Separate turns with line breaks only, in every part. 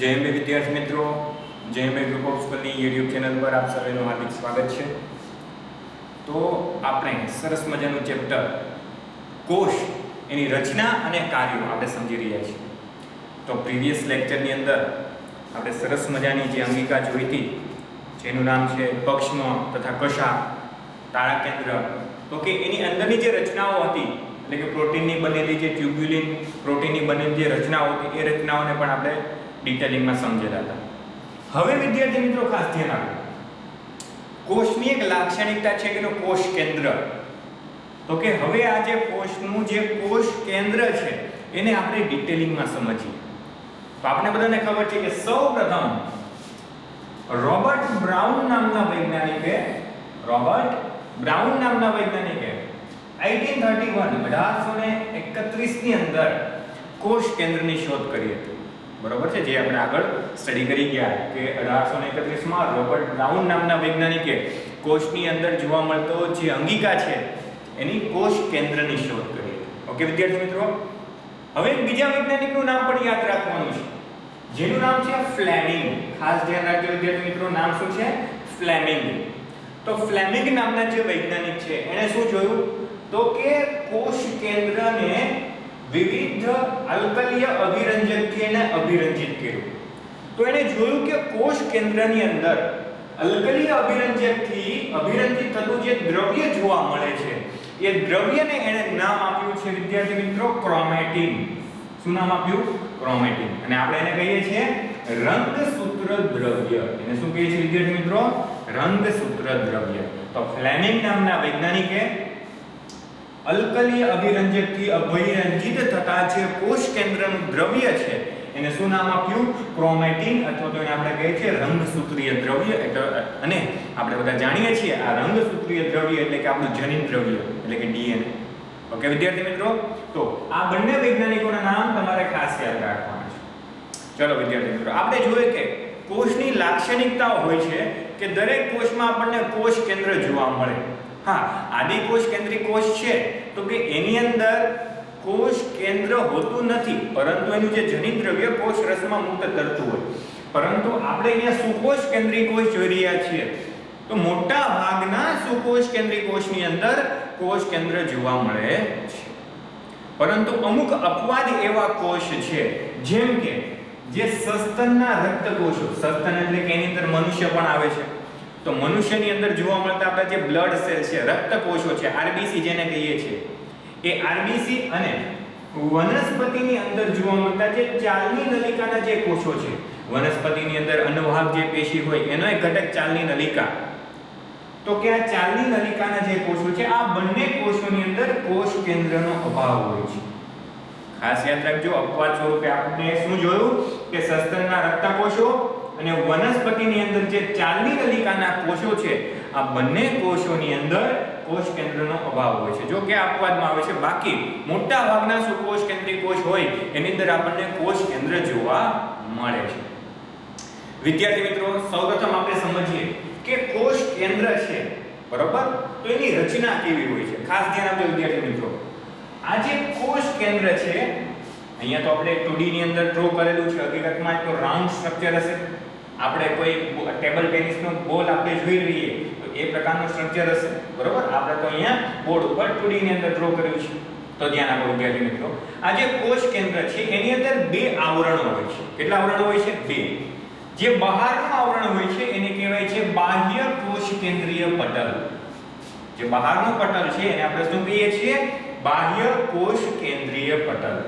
जय हिंद विद्यार्थी मित्रों, जय हिंद ग्रुप ऑफ स्कूल ની YouTube ચેનલ પર આપ સર્વેનું હાર્દિક સ્વાગત છે। તો આપણે સરસ મજાનું ચેપ્ટર કોષ એની રચના અને કાર્યો આપણે સમજી રહ્યા છીએ। તો પ્રીવિયસ લેક્ચરની અંદર આપણે સરસ મજાની જે અંગિકા જોઈ હતી જેનું નામ છે પક્ષમ તથા કશા તાળા કેન્દ્ર, તો કે એની અંદરની જે રચનાઓ હતી એટલે કે પ્રોટીનની બનેલી જે ટ્યુબ્યુલિન પ્રોટીનની બનેલી જે રચનાઓ હતી એ રચનાઓને પણ આપણે ડિટેલિંગમાં સમજેલા હતા। હવે વિદ્યાર્થી મિત્રો ખાસ ધ્યાન આપો, કોષની એક લાક્ષણિકતા છે કે એનું કોષ કેન્દ્ર। તો કે હવે આ જે કોષનું જે કોષ કેન્દ્ર છે એને આપણે ડિટેલિંગમાં સમજીએ। તો આપણે બધાને ખબર છે કે સૌપ્રથમ રોબર્ટ બ્રાઉન નામના વૈજ્ઞાનિકે 1831 ની અંદર કોષ કેન્દ્રની શોધ કરી હતી। બરોબર છે, જે આપણે આગળ સ્ટડી કરી ગયા કે 1831 માં રોબર્ટ બ્રાઉન નામના વૈજ્ઞાનિકે કોષની અંદર જોવા મળતો જે અંગિકા છે એની કોષ કેન્દ્રની શોધ કરી હતી। ઓકે વિદ્યાર્થી મિત્રો, હવે બીજા વૈજ્ઞાનિકનું નામ પણ યાદ રાખવાનું છે જેનું નામ છે ફ્લેમિંગ। ખાસ ધ્યાન રાખજો વિદ્યાર્થી મિત્રો, નામ શું છે? ફ્લેમિંગ। તો ફ્લેમિંગ નામના જે વૈજ્ઞાનિક છે એણે શું જોયું તો કે કોષ કેન્દ્રને વિવિધ અલ્કલીય અભિરંજકથી એને અભિરંજિત કર્યું। તો એને જોયું કે કોષ કેન્દ્રની અંદર અલ્કલીય અભિરંજકથી અભિરંજિત થતું જે દ્રવ્ય જોવા મળે છે એ દ્રવ્યને એને નામ આપ્યું છે વિદ્યાર્થી મિત્રો ક્રોમેટિન। શું નામ આપ્યું? ક્રોમેટિન। અને આપણે એને કહીએ છીએ રંગસૂત્ર દ્રવ્ય। એને શું કહીએ છીએ વિદ્યાર્થી મિત્રો? રંગસૂત્ર દ્રવ્ય। તો ફ્લેમિંગ નામના વૈજ્ઞાનિકે અલ્કલીય અભિરંજકથી અભિરંજિત થતા જે કોષ કેન્દ્રનું દ્રવ્ય છે એને શું નામ આપ્યું? ક્રોમેટિન, અથવા તો એને આપણે કહીએ છીએ રંગસૂત્રીય દ્રવ્ય। અને આપણે બધા જાણીએ છીએ આ રંગસૂત્રીય દ્રવ્ય એટલે કે આપણું જનીન દ્રવ્ય એટલે કે ડીએનએ। ઓકે વિદ્યાર્થી મિત્રો, તો આ બંને વૈજ્ઞાનિકોના નામ તમારે ખાસ યાદ રાખવાના છે। ચલો વિદ્યાર્થી મિત્રો, આપણે જોઈએ કે કોષની લાક્ષણિકતાઓ હોય છે કે દરેક કોષમાં આપણને કોષ કેન્દ્ર જોવા મળે। હા, આદિકોષ કેન્દ્રીય કોષ છે તો કે એની અંદર કોષ કેન્દ્ર હોતું નથી, પરંતુ એનું જે જનીન દ્રવ્ય કોષ રસમાં મુક્ત કરતું હોય। પરંતુ આપણે અહીંયા સુકોષ કેન્દ્રીય કોષ જોઈ રહ્યા છીએ તો મોટા ભાગના સુકોષ કેન્દ્રીય કોષની અંદર કોષ કેન્દ્ર જોવા મળે છે। પરંતુ અમુક અપવાદ એવા કોષ છે જેમ કે જે સસ્તનના રક્તકોષો, સસ્તન એટલે કે એની અંદર મનુષ્ય પણ આવે છે, તો મનુષ્યની અંદર જોવા મળતા આપણા જે બ્લડ સેલ છે, રક્તકોષો છે, આરબીસી જેને કહીએ છીએ, એ આરબીસી અને વનસ્પતિની અંદર જોવા મળતા જે ચાલની નલિકાના જે કોષો છે, વનસ્પતિની અંદર અન્નવાહક જે પેશી હોય એનો એક ઘટક ચાલની નલિકા, તો કે આ ચાલની નલિકાના જે કોષો છે આ બંને કોષોની અંદર કોષ કેન્દ્રનો અભાવ હોય છે। ખાસ યાદ રાખજો, અપવાદ સ્વરૂપે આપણે શું જોયું કે સસ્તનના રક્તકોષો અને વનસ્પતિની અંદર જે ચાલની નલિકાના કોષો છે આ બંને કોષોની અંદર કોષ કેન્દ્રનો અભાવ હોય છે। જો કે અપવાદમાં આવે છે, બાકી મોટા ભાગના સુકોષ કેન્દ્રીય કોષ હોય એની અંદર આપણને કોષ કેન્દ્ર જોવા મળે છે। વિદ્યાર્થી મિત્રો, સૌપ્રથમ આપણે સમજીએ કે કોષ કેન્દ્ર છે, બરોબર, તો એની રચના કેવી હોય છે। ખાસ ધ્યાન આપજો વિદ્યાર્થી મિત્રો, આ જે કોષ કેન્દ્ર છે અહીંયા તો આપણે 2D ની અંદર ડ્રો કરેલું છે, હકીકતમાં તો રાઉન્ડ સ્ટ્રક્ચર હશે। આપણે કોઈ ટેબલ ટેનિસનો બોલ આપણે જોઈ રહીએ તો એ પ્રકારનું સ્ટ્રક્ચર હશે, બરોબર। આપણે તો અહીંયા બોર્ડ ઉપર 2D ની અંદર ડ્રો કર્યું છે। તો ધ્યાન આપો વિદ્યાર્થી મિત્રો, આ જે કોષ કેન્દ્ર છે એની અંદર બે આવરણો હોય છે। કેટલા આવરણો હોય છે? બે। જે બહારનું આવરણ હોય છે એને કહેવાય છે બાહ્ય કોષ કેન્દ્રીય પટલ। જે બહારનું પટલ છે એને આપણે શું કહીએ છીએ? બાહ્ય કોષ કેન્દ્રીય પટલ।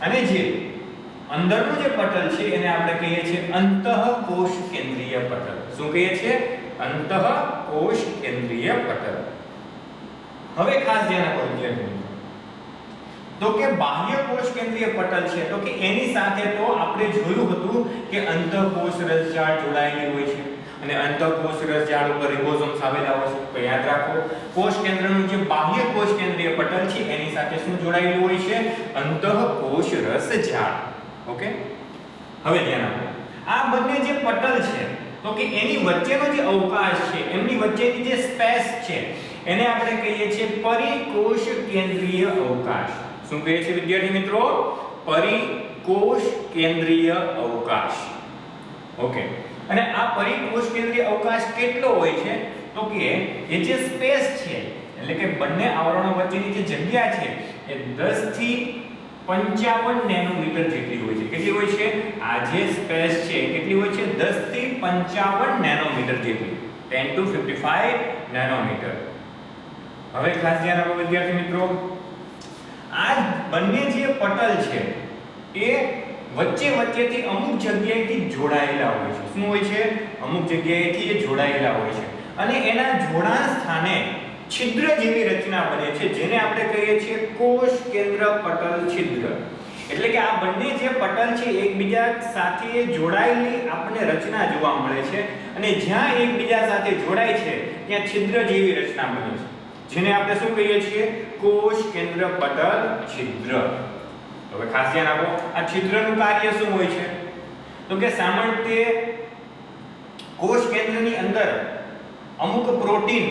અને જે અંદરનું જે પટલ છે એને આપણે કહીએ છીએ અંતઃકોષ કેન્દ્રીય પટલ। શું કહીએ છીએ? અંતઃકોષ કેન્દ્રીય પટલ। હવે ખાસ ધ્યાન આપો વિદ્યાર્થી મિત્રો, તો કે બાહ્ય કોષ કેન્દ્રીય પટલ છે તો કે એની સાથે તો આપણે જોયું હતું કે અંતઃકોષ રસજાળ જોડાયેલી હોય છે અને અંતઃકોષ રસજાળ ઉપર રિબોસોમ્સ આવેલા હોય છે। તો યાદ રાખો, કોષ કેન્દ્રનું જે બાહ્ય કોષ કેન્દ્રીય પટલ છે એની સાથે શું જોડાયેલું હોય છે? અંતઃકોષ રસજાળ। ઓકે, હવે ધ્યાન આપો, આ બંને જે પટલ છે તો કે એની વચ્ચેનો જે અવકાશ છે, એમની વચ્ચેની જે સ્પેસ છે એને આપણે કહીએ છીએ પરિકોષ કેન્દ્રીય અવકાશ। શું કહીએ છીએ વિદ્યાર્થી મિત્રો? પરિકોષ પરિકોષ કેન્દ્રીય અવકાશ. ઓકે, અને આ પરિકોષ કેન્દ્રીય અવકાશ કેટલો હોય છે? તો કે એ જે સ્પેસ છે, એટલે કે બંને આવરણો વચ્ચેની જે જગ્યા છે એ 10 થી 55 નેનોમીટર જેટલી હોય છે. કેટલી હોય છે? આ જે સ્પેસ છે કેટલી હોય છે? 10 થી 55 નેનોમીટર જેટલી, 10 to 55 નેનોમીટર. હવે ખાસ ધ્યાન આપો વિદ્યાર્થી મિત્રો, આ બંને જે પટલ છે એ વચ્ચેથી અમુક જગ્યાએથી જોડાયેલા હોય છે. શું હોય છે? અમુક જગ્યાએથી એ જોડાયેલા હોય છે અને એના જોડાણ સ્થાને છિદ્ર જેવી રચના બને છે, જેને આપણે કહીએ છીએ કોષ કેન્દ્ર પટલ છિદ્ર. એટલે કે આ બંને જે પટલ છે એકબીજા સાથે જોડાયેલી આપણને રચના જોવા મળે છે અને જ્યાં એકબીજા સાથે જોડાય છે ત્યાં છિદ્ર જેવી રચના બને છે, જેને આપણે શું કહીએ છીએ? કોષ કેન્દ્ર પટલ છિદ્ર. હવે ખાસ ધ્યાન આપો, આ છિદ્રનું કાર્ય શું હોય છે? તો કે સામાન્ય રીતે કોષ કેન્દ્રની અંદર અમુક પ્રોટીન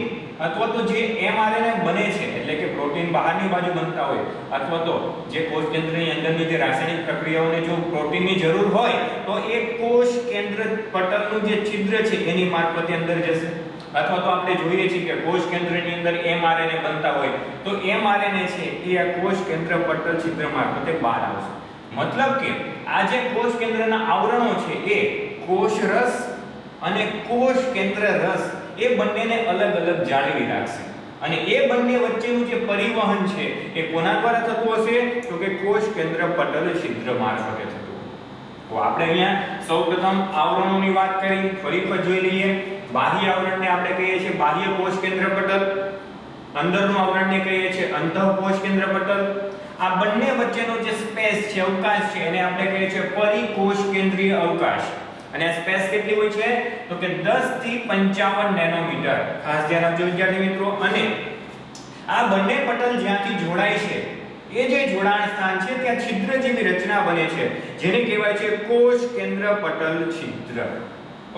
અથવા તો જે mRNA બને છે, એટલે કે પ્રોટીન બહારની બાજુ બનતા હોય અથવા તો જે કોષ કેન્દ્રની અંદરની જે રાસાયણિક પ્રક્રિયાઓને જો પ્રોટીનની જરૂર હોય તો એ કોષ કેન્દ્ર પટલનું જે છિદ્ર છે એની મારફતે અંદર જશે. અથવા તો આપણે જોઈએ છીએ કે કોષ કેન્દ્રની અંદર mRNA બનતા હોય તો mRNA છે એ આ કોષ કેન્દ્ર પટલ છિદ્ર મારફતે બહાર આવશે. મતલબ કે આ જે કોષ કેન્દ્રના આવરણો છે એ કોષ રસ અને કોષ કેન્દ્ર રસ એ બંનેને અલગ અલગ જાળવી રાખશે અને એ બંને વચ્ચેનું જે પરિવહન છે એ કોના દ્વારા થતું હશે? તો કે કોષ કેન્દ્ર પટલ છિદ્ર મારફતે થતું. તો આપણે અહીંયા સૌપ્રથમ આવરણોની વાત કરી, ફરી વખત જોઈ લઈએ. બાહ્ય આવરણને આપણે કહીએ છીએ બાહ્ય કોષ કેન્દ્ર પટલ, અંદરનું આવરણને કહીએ છીએ અંતઃ કોષ કેન્દ્ર પટલ. આ બંને વચ્ચેનો જે સ્પેસ છે, અવકાશ છે, એને આપણે કહીએ છીએ પરિકોષ કેન્દ્રીય અવકાશ. અને આ સ્પેસ કેટલી હોય છે? તો કે 10 થી 55 નેનોમીટર. ખાસ ધ્યાન આપજો વિદ્યાર્થી મિત્રો. અને આ બંને પટલ જ્યાંથી જોડાય છે એ જે જોડાણ સ્થાન છે ત્યાં છિદ્ર જેવી રચના બને છે, જેને કહેવાય છે કોષ કેન્દ્ર પટલ છિદ્ર.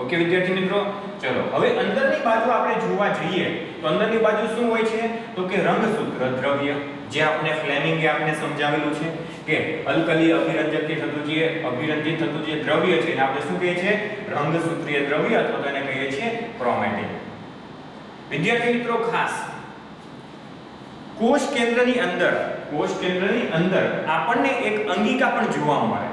ઓકે વિદ્યાર્થી મિત્રો, ચલો હવે અંદરની બાજુ આપણે જોવા જઈએ તો અંદરની બાજુ શું હોય છે? તો કે રંગસૂત્ર દ્રવ્ય, જે આપણે ફ્લેમિંગે આપણે સમજાવેલું છે કે અલ્કલી અભિરંજકથી અભિરંજિત થતું જે દ્રવ્ય છે એને આપણે શું કહીએ છીએ? રંગસૂત્રીય દ્રવ્ય અથવા તો એને કહીએ છીએ ક્રોમેટિન. વિદ્યાર્થી મિત્રો ખાસ કોષ કેન્દ્રની અંદર આપણને એક અંગિકા પણ જોવા મળે.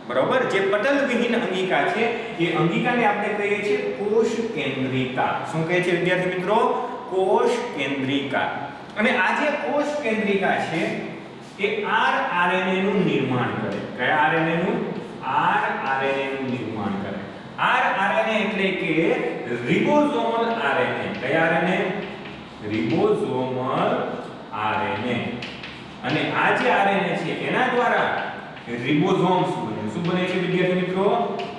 બરોબર, જે પટલ વિહીન અંગિકા છે એ અંગિકાને આપણે કહીએ છીએ કોષ કેન્દ્રિકા. શું કહે છે વિદ્યાર્થી મિત્રો? કોષ કેન્દ્રિકા. અને આ જે કોષ કેન્દ્રિકા છે એ RNA નું નિર્માણ કરે. કયા RNA નું? RNA નું નિર્માણ કરે. RNA એટલે કે રિબોસોમલ RNA. કયા RNA? રિબોસોમલ RNA. અને આ જે RNA છે એના દ્વારા રિબોસોમ્સ બને. શું બને છે વિદ્યાર્થી મિત્રો?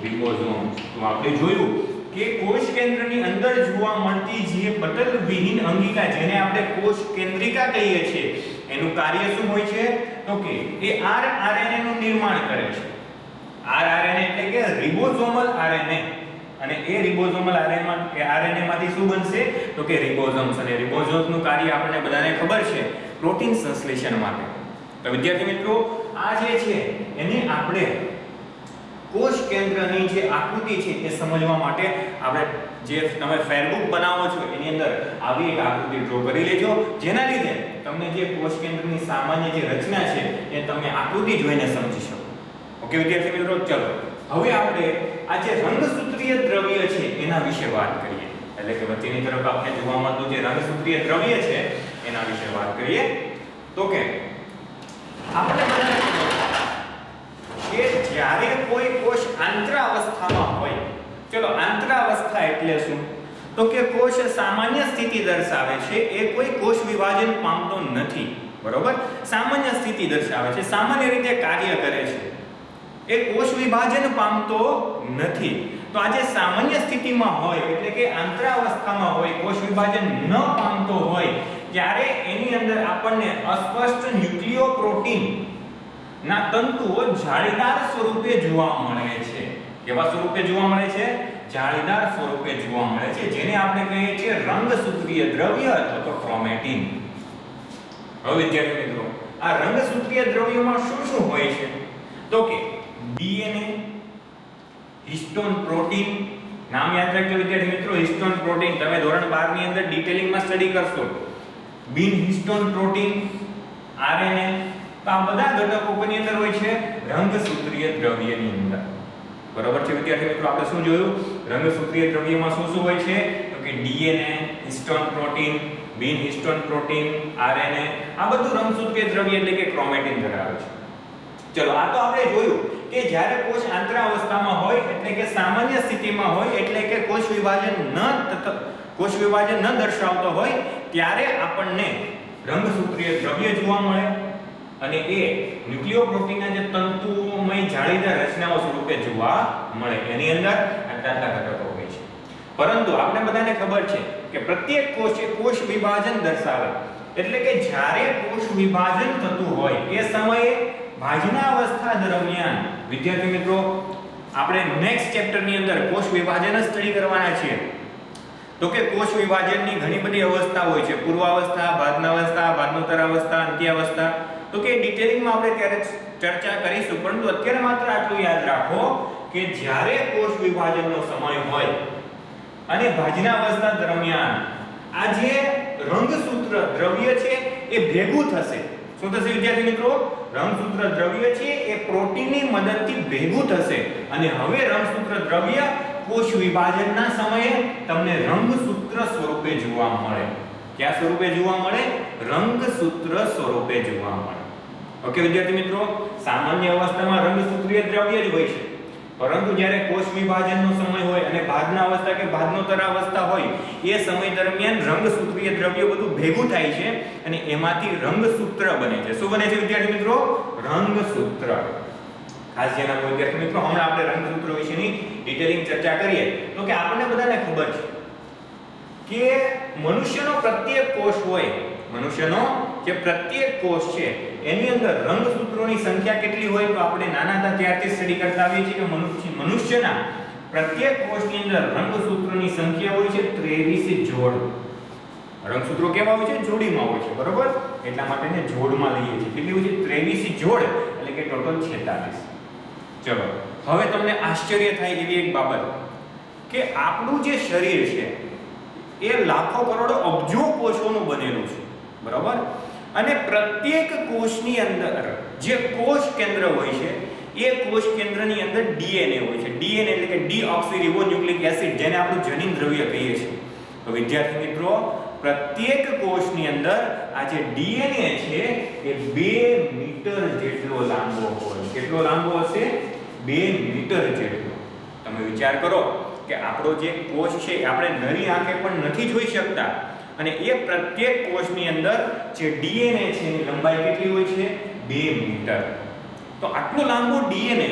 રિબોસોમ્સ. તો આપણે જોયું કે કોષ કેન્દ્રની અંદર જોવા મળતી જે પટલ વિહીન અંગિકા, જેને આપણે કોષ કેન્દ્રિકા કહીએ છીએ, એનું કાર્ય શું હોય છે? તો કે એ RNA નું નિર્માણ કરે છે. RNA એટલે કે રિબોસોમલ RNA. અને એ રિબોસોમલ RNA માંથી શું બનશે? તો કે રિબોસોમ્સ. અને રિબોસોમ્સ નું કાર્ય આપણને બધાને ખબર છે, પ્રોટીન સંશ્લેષણ માટે. તો વિદ્યાર્થી મિત્રો આ જે છે એને આપણે કોષ કેન્દ્રની જે આકૃતિ છે એ સમજવા માટે આપણે જે તમે ફેરબુક બનાવો છો એની અંદર આવી એક આકૃતિ ડ્રો કરી લેજો, જેના લીધે તમને જે કોષ કેન્દ્રની સામાન્ય જે રચના છે એ તમે આકૃતિ જોઈને સમજી શકો. ઓકે વિદ્યાર્થી મિત્રો, ચલો હવે આપણે આ જે રંગસૂત્રીય દ્રવ્ય છે એના વિશે વાત કરીએ. એટલે કે વચ્ચેની તરફ આપણે જોવા મળતું જે રંગસૂત્રીય દ્રવ્ય છે એના વિશે વાત કરીએ. તો કે આપણે કે જ્યારે કોઈ કોષ આંતરાવસ્થામાં હોય, ચલો આંતરાવસ્થા એટલે શું? તો કે કોષ સામાન્ય સ્થિતિ દર્શાવે છે, એ કોઈ કોષ વિભાજન પામતો નથી. બરોબર, સામાન્ય સ્થિતિ દર્શાવે છે, સામાન્ય રીતે કાર્ય કરે છે, એ કોષ વિભાજન પામતો નથી. તો આ જે સામાન્ય સ્થિતિમાં હોય એટલે કે આંતરાવસ્થામાં હોય, કોષ વિભાજન ન પામતો હોય, ત્યારે એની અંદર આપણને અસ્પષ્ટ ન્યુક્લિયોપ્રોટીન ના તંતુઓ જાળીદાર સ્વરૂપે જોવા મળે છે. કેવા સ્વરૂપે જોવા મળે છે? જાળીદાર સ્વરૂપે જોવા મળે છે, જેને આપણે કહીએ છીએ રંગસૂત્રીય દ્રવ્ય અથવા તો ક્રોમેટિન. હવે વિદ્યાર્થી મિત્રો આ રંગસૂત્રીય દ્રવ્યોમાં શું શું હોય છે? તો કે ડીએનએ, હિસ્ટોન પ્રોટીન, નામ યાદ રાખજો વિદ્યાર્થી મિત્રો, હિસ્ટોન પ્રોટીન તમે ધોરણ 12 ની અંદર ડિટેલિંગમાં સ્ટડી કરશો. બિન હિસ્ટોન પ્રોટીન, આરએનએ, તો આ બધા ઘટકો કોની અંદર હોય છે? રંગસૂત્રીય દ્રવ્યની અંદર. બરોબર છે વિદ્યાર્થી મિત્રો, આપણે શું જોયું? રંગસૂત્રીય દ્રવ્યમાં શું શું હોય છે? તો કે ડીએનએ, હિસ્ટોન પ્રોટીન, બિન હિસ્ટોન પ્રોટીન, આરએનએ, આ બધું રંગસૂત્રીય દ્રવ્ય એટલે કે ક્રોમેટિન ધરાવે છે. ચલો, આ તો આપણે જોયું કે જ્યારે કોષ આંતરાવસ્થામાં હોય એટલે કે સામાન્ય સ્થિતિમાં હોય એટલે કે કોષ વિભાજન ન દર્શાવતો હોય ત્યારે આપણને રંગસૂત્રીય દ્રવ્ય જોવા મળે અને એ ન્યુક્લિયોપ્રોટીનના જે તંતુમય જાળીદાર રચનાઓ સ્વરૂપે જોવા મળે. એની અંદર આટલા ઘટકો હોય છે. પરંતુ આપણે બધાને ખબર છે કે પ્રત્યેક કોષ એ કોષ વિભાજન દર્શાવે. એટલે કે જ્યારે કોષ વિભાજન થતું હોય એ સમયે ભાજના અવસ્થા દરમિયાન વિદ્યાર્થી મિત્રો આપણે નેક્સ્ટ ચેપ્ટરની અંદર કોષ વિભાજન જ સ્ટડી કરવાના છીએ. તો કે કોષ વિભાજનની ઘણી બધી અવસ્થા હોય છે. પૂર્વાવસ્થા, ભાજનાવસ્થા, ભાજનોત્તરાવસ્થા, અંત્યાવસ્થા. તો કે ડિટેલિંગમાં આપણે ત્યારે ચર્ચા કરીશું. પરંતુ અત્યારે માત્ર આટલું યાદ રાખો કે જ્યારે કોષ વિભાજનનો સમય હોય અને ભાજનાવસ્થા દરમિયાન આ જે રંગસૂત્ર દ્રવ્ય છે એ ભેગું થશે. શું થશે વિદ્યાર્થી મિત્રો? રંગસૂત્ર દ્રવ્ય છે એ પ્રોટીનની મદદથી ભેગું થશે અને હવે રંગસૂત્ર દ્રવ્ય કોષ વિભાજનના સમયે તમને રંગસૂત્ર સ્વરૂપે જોવા મળે. કયા સ્વરૂપે જોવા મળે? રંગસૂત્ર સ્વરૂપે જોવા મળે. ઓકે વિદ્યાર્થી મિત્રો, સામાન્ય અવસ્થામાં રંગસૂત્રીય દ્રવ્ય જ હોય છે. પરંતુ જ્યારે કોષ વિભાજનનો સમય હોય અને ભાજના અવસ્થા કે ભાજનોત્તર અવસ્થા હોય એ સમય દરમિયાન રંગસૂત્રીય દ્રવ્ય બધું ભેગું થાય છે અને એમાંથી રંગસૂત્ર બને છે. શું બને છે વિદ્યાર્થી મિત્રો? રંગસૂત્ર. ખાસ ધ્યાન આપો વિદ્યાર્થી મિત્રો, હમણાં આપણે રંગસૂત્ર વિશેની ડિટેલિંગ ચર્ચા કરીએ તો કે આપણને બધાને ખબર છે કે મનુષ્યનો પ્રત્યેક કોષ હોય, મનુષ્યનો જે પ્રત્યેક કોષ છે એની અંદર રંગસૂત્રોની સંખ્યા કેટલી હોય? તો આપણે નાના હતા ત્યારથી સ્ટડી કરતા આવીએ છીએ કે મનુષ્યના પ્રત્યેક કોષની અંદર રંગસૂત્રોની સંખ્યા હોય છે 23 જોડ. રંગસૂત્રો કેવા હોય છે? જોડીમાં હોય છે. બરોબર? એટલા માટે એને જોડમાં લઈએ છીએ. કેટલી હોય છે? 23 જોડ એટલે કે ટોટલ 46. ચલો, હવે તમને આશ્ચર્ય થાય એવી એક બાબત કે આપણું જે શરીર છે એ લાખો કરોડો અબજો કોષોનું બનેલું છે. બરાબર? અને પ્રત્યેક કોષની અંદર જે કોષ કેન્દ્ર હોય છે એ કોષ કેન્દ્રની અંદર ડીએનએ હોય છે. ડીએનએ એટલે કે ડીઓક્સીરિબોન્યુક્લિક એસિડ, જેને આપણું જનીન દ્રવ્ય કહીએ છીએ. તો વિદ્યાર્થી મિત્રો, પ્રત્યેક કોષની અંદર આ જે ડીએનએ છે એ 2 મીટર જેટલો લાંબો હોય. કેટલો લાંબો હશે? 2 મીટર જેટલો. તમે વિચાર કરો કે આપણો જે કોષ છે આપણે નરી આંખે પણ નથી જોઈ શકતા અને એ પ્રત્યેક કોષની અંદર જે ડીએનએ છે એની લંબાઈ કેટલી હોય છે? 2 મીટર. તો આટલું લાંબુ ડીએનએ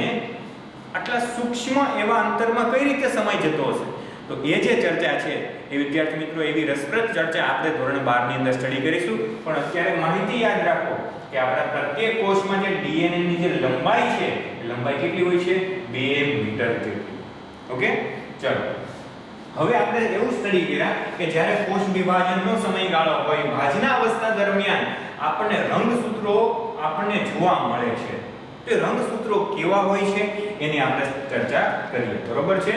આટલા સૂક્ષ્મ એવા અંતરમાં કઈ રીતે સમાઈ જતો હશે? તો એ જે ચર્ચા છે એ વિદ્યાર્થી મિત્રો એવી રસપ્રદ ચર્ચા આપણે ધોરણ 12 ની અંદર સ્ટડી કરીશું. પણ અત્યારે માહિતી યાદ રાખો કે આપણા પ્રત્યેક કોષમાં જે ડીએનએ ની જે લંબાઈ છે એ લંબાઈ કેટલી હોય છે? 2 મીટર જેટલી. ઓકે, ચલો હવે આપણે એવું સ્ટડી કર્યા કે જ્યારે કોષ વિભાજનનો સમયગાળો હોય, ભાજના અવસ્થા દરમિયાન આપણને રંગસૂત્રો આપણને જોવા મળે છે. તે રંગસૂત્રો કેવા હોય છે એની આપણે ચર્ચા કરીએ. બરોબર છે?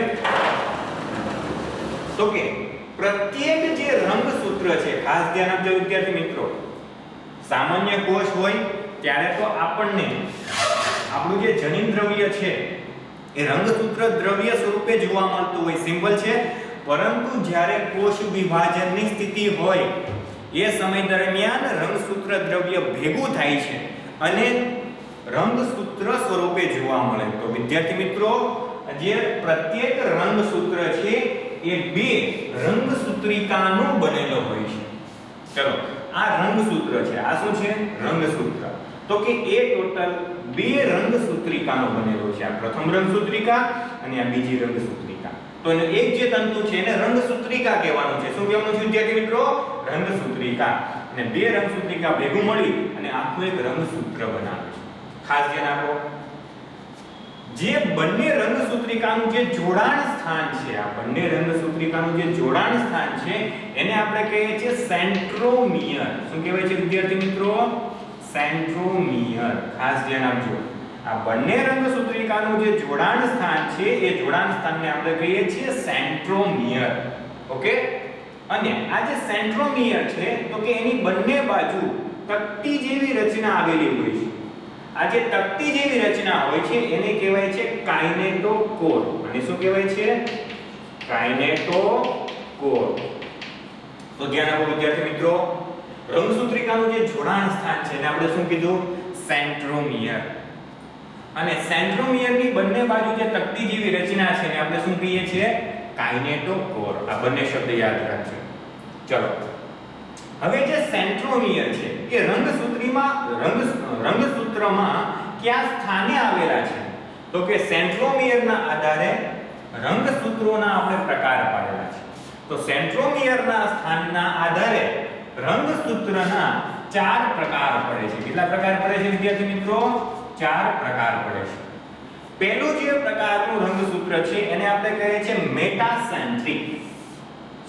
તો કે પ્રત્યેક જે રંગસૂત્ર છે, ખાસ ધ્યાન આપજો વિદ્યાર્થી મિત્રો, સામાન્ય કોષ હોય ત્યારે તો આપણને આપણું જે જનીન દ્રવ્ય છે એ રંગસૂત્ર દ્રવ્ય સ્વરૂપે જોવા મળતું હોય, સિમ્પલ છે. પરંતુ જ્યારે કોષ વિભાજનની સ્થિતિ હોય એ સમય દરમિયાન રંગસૂત્ર દ્રવ્ય ભેગું થાય છે અને રંગસૂત્ર સ્વરૂપે જોવા મળે. તો વિદ્યાર્થી મિત્રો, જે પ્રત્યેક રંગસૂત્ર છે એ 2 રંગસૂત્રિકાનો બનેલો હોય છે. ચલો, આ રંગસૂત્ર છે. આ શું છે? રંગસૂત્ર. તો કે એ ટોટલ 2 રંગસૂત્રિકાનો બનેલો છે. આ પ્રથમ રંગસૂત્રિકા અને આ બીજી રંગસૂત્રિકા. તો એક જે તંતુ છે એને રંગસૂત્રિકા કહેવાનું છે. શું કહેવાનું છે વિદ્યાર્થી મિત્રો? રંગસૂત્રિકા. અને 2 રંગસૂત્રિકા ભેગું મળી અને આખું એક રંગસૂત્ર બનાવે છે. ખાસ ધ્યાન આપો, જે બંને રંગસૂત્રિકાનું જે જોડાણ સ્થાન છે, આ બંને રંગસૂત્રિકાનું જે જોડાણ સ્થાન છે એને આપણે કહીએ છીએ સેન્ટ્રોમિયર. શું કહેવાય છે વિદ્યાર્થી મિત્રો? સેન્ટ્રોમિયર. ખાસ ધ્યાન આપજો. આ બંને રંગસૂત્રિકાનું જે જોડાણ સ્થાન છે એ જોડાણ સ્થાનને આપણે કહીએ છીએ સેન્ટ્રોમિયર. ઓકે, અને આ જે સેન્ટ્રોમિયર છે તો કે એની બંને બાજુ તકતી જેવી રચના આવેલી હોય છે. આ જે તકતી જેવી રચના હોય છે એને કહેવાય છે કાઇનેટોકોર. અને શું કહેવાય છે? કાઇનેટોકોર. તો ધ્યાન આપો વિદ્યાર્થી મિત્રો, રંગસૂત્રિકાનું જે જોડાણ સ્થાન છે એને આપણે શું કીધું? સેન્ટ્રોમિયર. અને સેન્ટ્રોમિયરની બંને બાજુ જે તકતી જેવી રચના છે એને આપણે શું કહીએ છીએ? કાઇનેટોકોર. આ બંને શબ્દ યાદ રાખજો. ચલો, હવે જે સેન્ટ્રોમિયર છે એ રંગસૂત્રમાં કયા સ્થાને આવેલા છે? તો કે સેન્ટ્રોમિયરના આધારે રંગસૂત્રોના આપણે પ્રકાર પાડેલા છે. તો સેન્ટ્રોમિયરના સ્થાનના આધારે રંગસૂત્રના 4 પ્રકાર પડે છે. કેટલા પ્રકાર પડે છે વિદ્યાર્થી મિત્રો? 4 પ્રકાર પડે છે. પહેલું જે પ્રકારનું રંગસૂત્ર છે એને આપણે કહીએ છીએ મેટાસેન્ટ્રિક.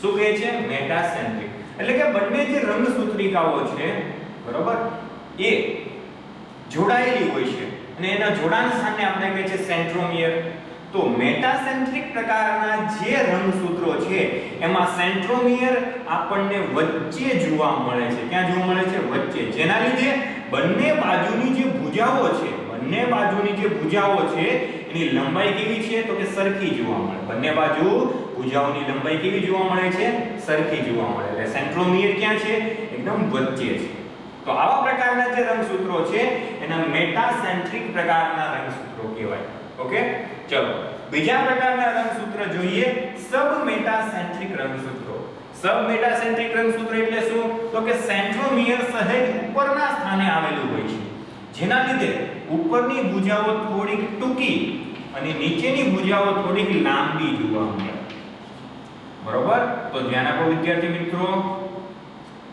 શું કહે છે? મેટાસેન્ટ્રિક. એટલે કે બંને જે રંગસૂત્રિકાઓ છે, બરોબર, એ જોડાયેલી હોય છે અને એના જોડાણ સ્થાનને આપણે કહીએ છીએ સેન્ટ્રોમિયર. તો મેટાસેન્ટ્રિક પ્રકારના જે રંગસૂત્રો છે એમાં સેન્ટ્રોમિયર આપણને વચ્ચે જોવા મળે છે. ક્યાં જોવા મળે છે? વચ્ચે. જેના લીધે બંને બાજુની જે ભુજાઓ છે એની લંબાઈ કેવી છે? તો કે સરખી જોવા મળે. બંને બાજુ ભુજાઓની લંબાઈ કેવી જોવા મળે છે? સરખી જોવા મળે. એટલે સેન્ટ્રોમિયર ક્યાં છે? એકદમ વચ્ચે છે. તો આવા પ્રકારના જે રંગસૂત્રો છે એના મેટાસેન્ટ્રિક પ્રકારના રંગસૂત્રો કહેવાય. ઓકે, ચલો બીજા પ્રકારના રંગસૂત્ર જોઈએ, સબમેટાસેન્ટ્રિક રંગસૂત્રો. સબમેટાસેન્ટ્રિક રંગસૂત્ર એટલે શું? તો કે સેન્ટ્રોમિયર સહેજ ઉપરના સ્થાને આવેલું હોય છે, જેના લીધે ઉપરની ભુજાઓ થોડીક ટૂંકી અને નીચેની ભુજાઓ થોડીક લાંબી જોવા મળે. બરોબર? તો ધ્યાન આપો વિદ્યાર્થી મિત્રો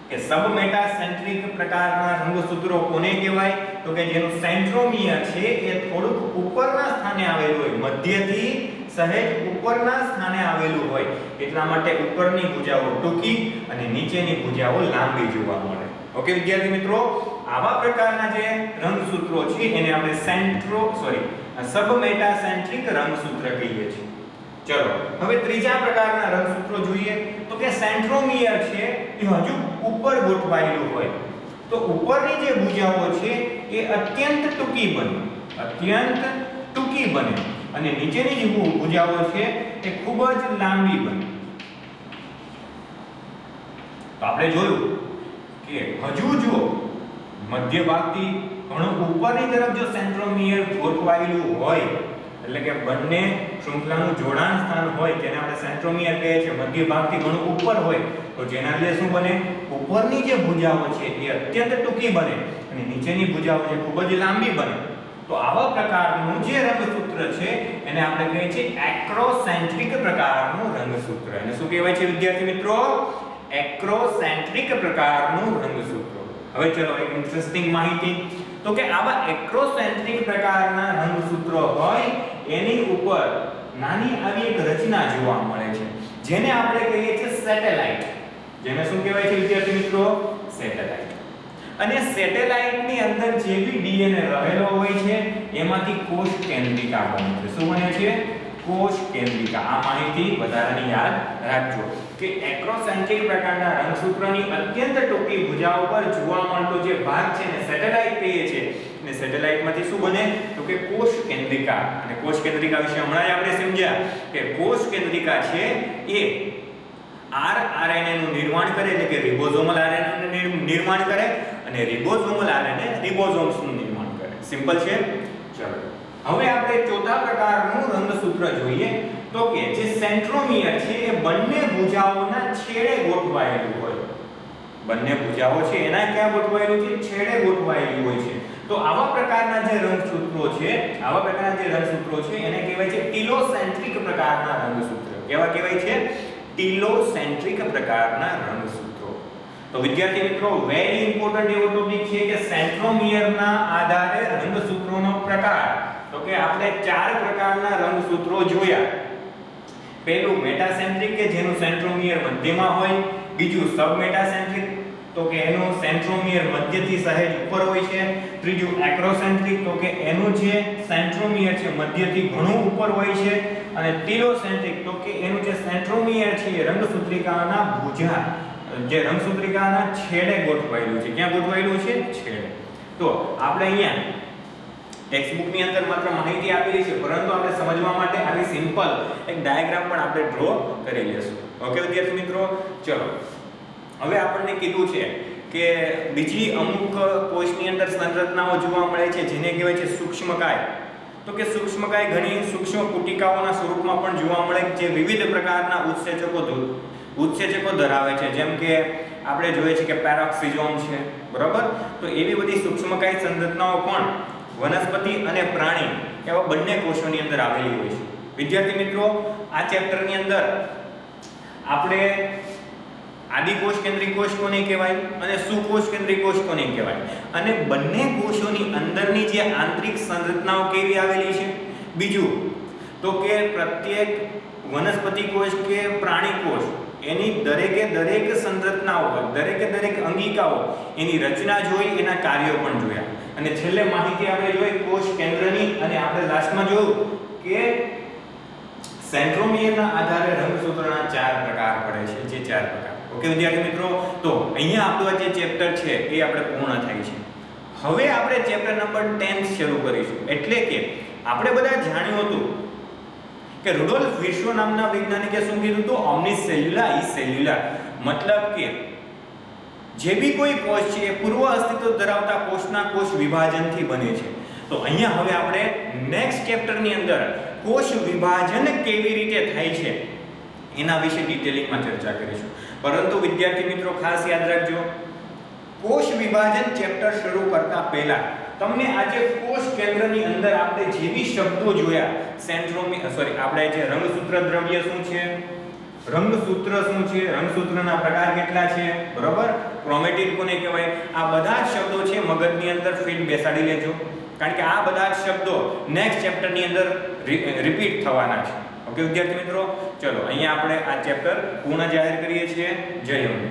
કે સબમેટાસેન્ટ્રિક પ્રકારના રંગસૂત્રો કોને કહેવાય? તો કે જેનું સેન્ટ્રોમિયર છે એ થોડુંક ઉપરના સ્થાને આવેલું હોય, મધ્યથી સહેજ ઉપરના સ્થાને આવેલું હોય, એટલા માટે ઉપરની ભુજાઓ ટૂંકી અને નીચેની ભુજાઓ લાંબી જોવા મળે. ઓકે વિદ્યાર્થી મિત્રો, આવા પ્રકારના જે રંગસૂત્રો છે એને આપણે સબમેટાસેન્ટ્રિક રંગસૂત્ર કહીએ છીએ. ચલો હવે ત્રીજા પ્રકારના રંગસૂત્રો જોઈએ. તો કે સેન્ટ્રોમિયર છે એ હજુ ઉપર ગોઠવાયેલું હોય, તો ઉપરની જે ભુજાઓ છે એ અત્યંત ટૂંકી બને અને નીચેની જે ભુજાઓ છે એ ખૂબ જ લાંબી બને. તો આપણે જોયું કે હજુ જો મધ્ય ભાગથી ઘણું ઉપરની તરફ જો સેન્ટ્રોમિયર ગોઠવાયેલું હોય, એટલે કે બંને શૃંખલાનું જોડાણ સ્થાન હોય જેને આપણે સેન્ટ્રોમિયર કહીએ છીએ, મધ્ય ભાગથી ઘણું ઉપર હોય, તો જેના લીધે શું બને? ઉપરની જે ભુજાઓ છે એ અત્યંત ટૂંકી બને અને નીચેની ભુજાઓ છે ખૂબ જ લાંબી બને. તો આવા પ્રકારનું જે રંગસૂત્ર છે એને આપણે કહીએ છીએ એક્રોસેન્ટ્રિક પ્રકારનું રંગસૂત્ર. એને શું કહેવાય છે વિદ્યાર્થી મિત્રો? એક્રોસેન્ટ્રિક પ્રકારનું રંગસૂત્ર. હવે ચલો એક ઇન્ટરેસ્ટિંગ માહિતી, તો કે આવા એક્રોસેન્ટ્રિક પ્રકારના રંગસૂત્રો હોય એની ઉપર નાની આવી એક રચના જોવા મળે છે જેને આપણે કહીએ છીએ સેટેલાઇટ. જેને શું કહેવાય છે વિદ્યાર્થી મિત્રો? સેટેલાઇટ. અને સેટેલાઇટની અંદર જે બી ડીએનએ રહેલો હોય છે એમાંથી કોષ કેન્દ્રિકા બને છે. શું બને છે? કોષ કેન્દ્રિકા. આ માહિતી વધારાની યાદ રાખજો કે એક્રોસેન્ટ્રિક પ્રકારના રંગસૂત્રની અત્યંત ટૂંકી ભુજાઓ પર જોવા મળતો જે ભાગ છે ને સેટેલાઇટ કહીએ છીએ. અને સેટેલાઇટમાંથી શું બને? તો કે કોષ કેન્દ્રિકા. અને કોષ કેન્દ્રિકા વિશે હમણાં આપણે સમજ્યા કે કોષ કેન્દ્રિકા છે એ આરએનએ નું નિર્માણ કરે, એટલે કે રિબોઝોમલ આરએનએ નું નિર્માણ કરે અને રિબોઝોમલ આરએનએ રિબોઝોમ્સ નું નિર્માણ કરે. સિમ્પલ છે. ચલો હવે આપણે ચોથા પ્રકારનું રંગસૂત્ર જોઈએ. તો કે જે સેન્ટ્રોમિયર છે એ બંને ભુજાઓના છેડે ગોઠવાયેલું હોય. બંને ભુજાઓ છે એના ક્યાં ગોઠવાયેલું છે? છેડે ગોઠવાયેલું હોય છે. તો આવા પ્રકારના જે રંગસૂત્રો છે એને કહેવાય છે ટીલોસેન્ટ્રિક પ્રકારના રંગસૂત્ર. કેવા કહેવાય છે? ટીલોસેન્ટ્રિક પ્રકારના રંગસૂત્રો. તો વિદ્યાર્થી મિત્રો, વેરી ઇમ્પોર્ટન્ટ એવો ટોપિક છે કે સેન્ટ્રોમિયરના આધારે રંગસૂત્રોનો પ્રકાર. તો કે આપણે 4 પ્રકારના રંગસૂત્રો જોયા. પહેલું મેટાસેન્ટ્રિક કે જેનું સેન્ટ્રોમિયર મધ્યમાં હોય, બીજું સબમેટાસેન્ટ્રિક તો કે એનું સેન્ટ્રોમિયર મધ્યથી સહેજ ઉપર હોય છે. ત્રીજું એક્રોસેન્ટ્રિક, તો કે એનું જે સેન્ટ્રોમિયર છે મધ્યથી ઘણું ઉપર હોય છે. અને ટીલોસેન્ટ્રિક, તો કે એનું જે સેન્ટ્રોમિયર છે એ રંગસૂત્રિકાના ભુજા, જે રંગસૂત્રિકાના છેડે ગોઠવાયેલું છે. ક્યાં ગોઠવાયેલું છે? છેડે. તો આપણે અહીંયા ટેક્સ્ટબુક ની અંદર માત્ર માહિતી આપેલી છે, પરંતુ આપણે સમજવા માટે આવી સિમ્પલ એક ડાયાગ્રામ પણ આપણે ડ્રો કરી લેશું. ઓકે વિદ્યાર્થી મિત્રો, ચલો હવે આપણને કીધું છે કે બીજી અમુક કોષની અંદર સંરચનાઓ જોવા મળે છે જેને કહેવાય છે સૂક્ષ્મકાય. તો કે સૂક્ષ્મકાય ઘણી સૂક્ષ્મ પુટિકાઓના સ્વરૂપમાં પણ જોવા મળે જે વિવિધ પ્રકારના ઉત્સેચકો ધરાવે છે. જેમ કે આપણે જોઈએ છે કે પેરોક્સિઝોમ છે, બરાબર. તો એવી બધી સૂક્ષ્મકાય સંરચનાઓ પણ વનસ્પતિ અને પ્રાણી એવા બંને કોષોની અંદર આવેલી હોય છે. વિદ્યાર્થી મિત્રો, આ ચેપ્ટરની અંદર આપણે આદિકોષ કેન્દ્રીય કોષ કોને કહેવાય અને સુકોષ કેન્દ્રીય કોષ કોને કહેવાય, અને બંને કોષોની અંદરની જે આંતરિક સંરચનાઓ કેવી આવેલી છે. બીજું તો કે પ્રત્યેક વનસ્પતિ કોષ કે પ્રાણી કોષ એની દરેક સંરચનાઓ, દરેક અંગિકાઓ, એની રચના જોઈ, એના કાર્યો પણ જોયા. અને છેલ્લે માહિતી આપણે જોઈ કોષ કેન્દ્રની, અને આપણે લાસ્ટમાં જોયું કે સેન્ટ્રોમિયરના આધારે રંગસૂત્રના 4 પ્રકાર પડે છે, જે 4 પ્રકાર. ઓકે વિદ્યાર્થી મિત્રો, તો અહીંયા આપણું જે ચેપ્ટર છે એ આપણે પૂર્ણ થાય છે. હવે આપણે ચેપ્ટર નંબર 10 શરૂ કરીશું. એટલે કે આપણે બધા જાણ્યું હતું કે રુડોલ્ફ વિર્સો નામના વૈજ્ઞાનિકે શું કીધું હતું? ઓમ્નિસ સેલ્યુલા ઇઝ સેલ્યુલર. મતલબ કે જે બી કોઈ કોષ છે એ પૂર્વ અસ્તિત્વ ધરાવતા કોષના કોષ વિભાજનથી બને છે. તો અહીંયા હવે આપણે નેક્સ્ટ ચેપ્ટરની અંદર કોષ વિભાજન કેવી રીતે થાય છે એના વિશે ડિટેલિંગમાં ચર્ચા કરીશું. પરંતુ વિદ્યાર્થી મિત્રો ખાસ યાદ રાખજો, કોષ વિભાજન ચેપ્ટર શરૂ કરતા પહેલા તમને આજે કોષ કેન્દ્રની અંદર આપણે જે બી શબ્દો જોયા, આપણે જે રંગસૂત્ર દ્રવ્ય શું છે, રંગસૂત્ર શું છે, રંગસૂત્રના પ્રકાર કેટલા છે, બરોબર, ક્રોમેટિન કોને કહેવાય, આ બધા જ શબ્દો છે મગજની અંદર ફિટ બેસાડી લેજો. કારણ કે આ બધા જ શબ્દો નેક્સ્ટ ચેપ્ટરની અંદર રિપીટ થવાના છે. ઓકે વિદ્યાર્થી મિત્રો, ચલો અહીંયા આપણે આ ચેપ્ટર પૂર્ણ જાહેર કરીએ છીએ. જય અંબે.